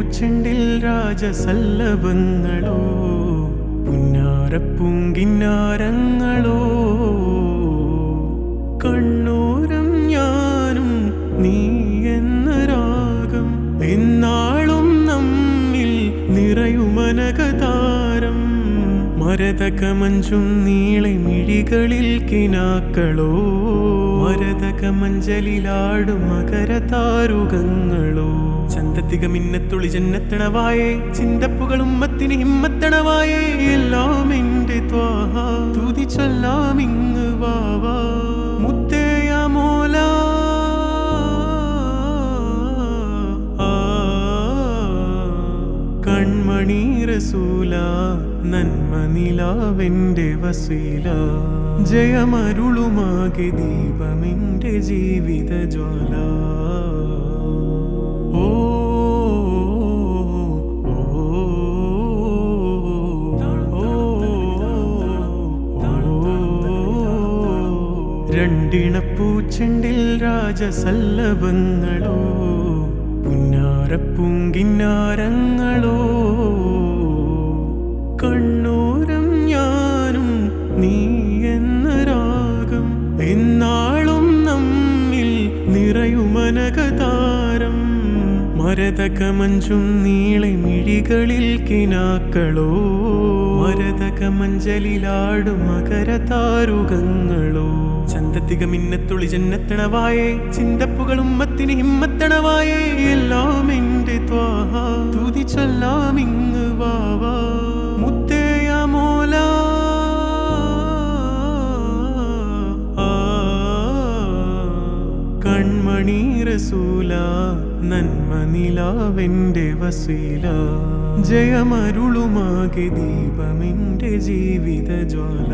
പൂച്ചെണ്ടിൽ രാജസല്ലഭങ്ങളോ പുന്നാരപ്പൂങ്കിന്നാരങ്ങളോ കണ്ണൂരം ഞാനും നീ എന്ന രാഗം എന്നാളും നമ്മിൽ നിറയുമനകതാരം മരതകമഞ്ചും നീളെ മിഴികളിൽ കിനാക്കളോ മരതകമഞ്ചലിലാടും മകരതാരുകങ്ങളോ ചന്തത്തിക മിന്നത്തുളി ജന്നത്തണവായേ ചിന്തപ്പുകളും മത്തിന് ഹിമ്മത്തണവായേ എല്ലാം എന്റെ ത്വാഹ തുതി ചൊല്ലാം ഇങ്ങ് വാവാ മുത്തേയ മോല കൺമണി റസൂല നന്മ നിലാവെന്റെ വസീല ജയമരുളുമാകെ ദീപമെന്റെ ജീവിത ജ്വാല രണ്ടിണപ്പൂച്ചെണ്ടിൽ രാജസല്ലഭങ്ങളോ പുന്നാരപ്പൂങ്കിന്നാരങ്ങളോ കണ്ണൂരം ഞാനും നീ എന്ന രാഗം എന്നാളും നമ്മിൽ നിറയുമനകതാരം മരതകമഞ്ചും നീളെ മിഴികളിൽ കിനാക്കളോ മരതകമഞ്ചലിലാടും മകരതാരുകങ്ങളോ ചന്തത്തിക മിന്നത്തുളി ജന്നത്തണവായേ ചിന്തപ്പുകളും മത്തിന് ഹിമ്മത്തണവായേ എല്ലാം എന്റെ ത്വാഹ തുതി ചൊല്ലാം ഇങ്ങ് വാവാ മുത്തേയ മോല കൺമണി റസൂല നന്മ നിലാവെന്റെ വസീല ജയമരുളുമാകെ ദീപമെന്റെ ജീവിത ജ്വാല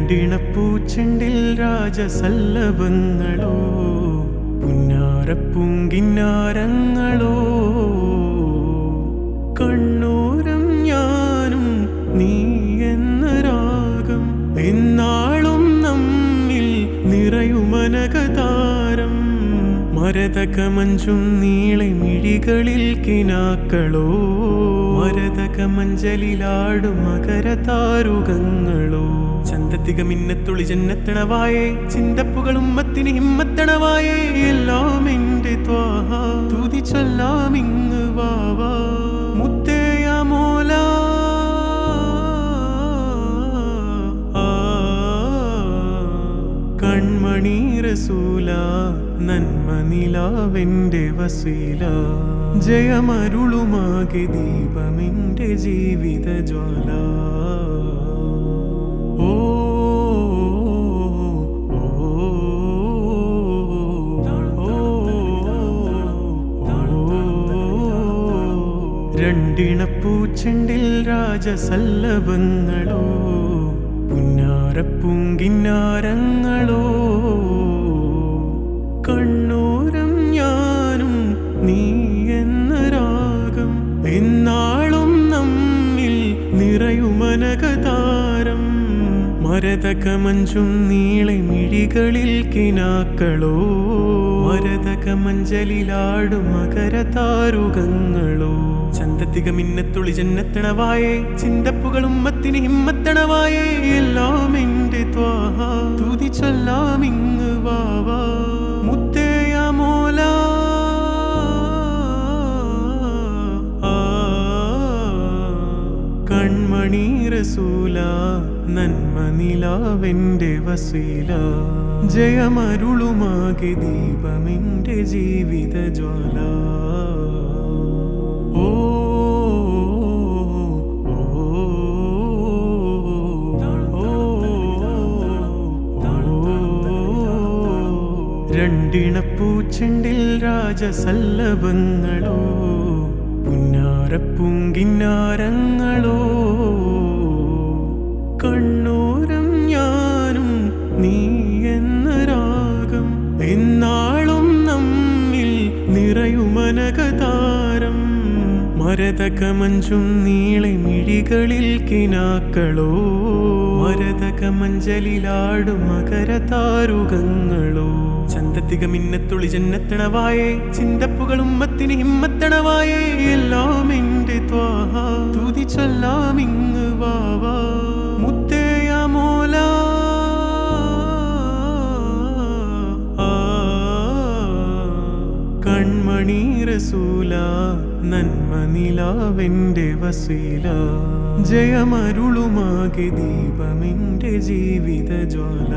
രണ്ടിണപ്പൂച്ചെണ്ടിൽ രാജസല്ലഭങ്ങളോ പുന്നാരപ്പൂങ്കിന്നാരങ്ങളോ കണ്ണൂരം ഞാനും നീ എന്ന രാഗം എന്നാളും നമ്മിൽ നിറയുമനകതാരം മരതകമഞ്ചും നീളെ മിഴികളിൽ കിനാക്കളോ മരതകമഞ്ചലിലാടും മകരതാരുകങ്ങളോ ചന്തത്തിക മിന്നത്തുളി ജന്നത്തണവായേ ചിന്തപ്പുകളും മത്തിന് ഹിമ്മത്തണവായേ എല്ലാം എന്റെ ത്വാഹ തുതി ചൊല്ലാം ഇങ്ങ് വാവാ മുത്തേയ മോല കൺമണി റസൂല നന്മ നിലാവെന്റെ വസീല ജയമരുളുമാകെ ദീപമെന്റെ ജീവിത ജ്വാല രണ്ടിണപ്പൂച്ചെണ്ടിൽ രാജസല്ലഭങ്ങളോ പുന്നാരപ്പൂങ്കിന്നാരങ്ങളോ കണ്ണൂരം ഞാനും നീ എന്ന രാഗം എന്നാളും നമ്മിൽ നിറയുമനകതാരം മരതകമഞ്ചും നീളെ മിഴികളിൽ കിനാക്കളോ മരതകമഞ്ചലിലാടും മകരതാരുകങ്ങളോ ചന്തത്തിക മിന്നത്തുളി ജന്നത്തണവായേ ചിന്തപ്പുകളും മത്തിന് ഹിമ്മത്തണവായേ എല്ലാം എന്റെ ത്വാഹ തുതി ചൊല്ലാം ഇങ്ങ് വാവാ മുത്തേയ മോല കൺമണി റസൂല നന്മ നിലാവെന്റെ വസീല ജയമരുളുമാകെ ദീപമെന്റെ ജീവിത ജ്വാല രണ്ടിണപ്പൂച്ചെണ്ടിൽ രാജസല്ലഭങ്ങളോ പുന്നാരപ്പൂങ്കിന്നാരങ്ങളോ കണ്ണൂരം ഞാനും നീ എന്ന രാഗം എന്നാളും നമ്മിൽ നിറയുമനകതാരം മരത മരതകമഞ്ചും നീളെ മിഴികളിൽ കിനാക്കളോ മരതകമഞ്ചലിലാടും മകര താരുകങ്ങളോ ചന്തത്തിക മിന്നത്തുളി ജന്നത്തണവായേ ചിന്തപ്പുകൾ ഉമ്മത്തിന് ഹിമ്മത്തണവായേ എല്ലാം എന്റെ ത്വാഹ തുതി ചൊല്ലാം ഇങ്ങ് വാവാ മുത്തേയ മോല കൺമണി റസൂല നന്മ നിലാവെന്റെ വസീല ജയമരുളുമാകെ ദീപമെന്റെ ജീവിത ജ്വാല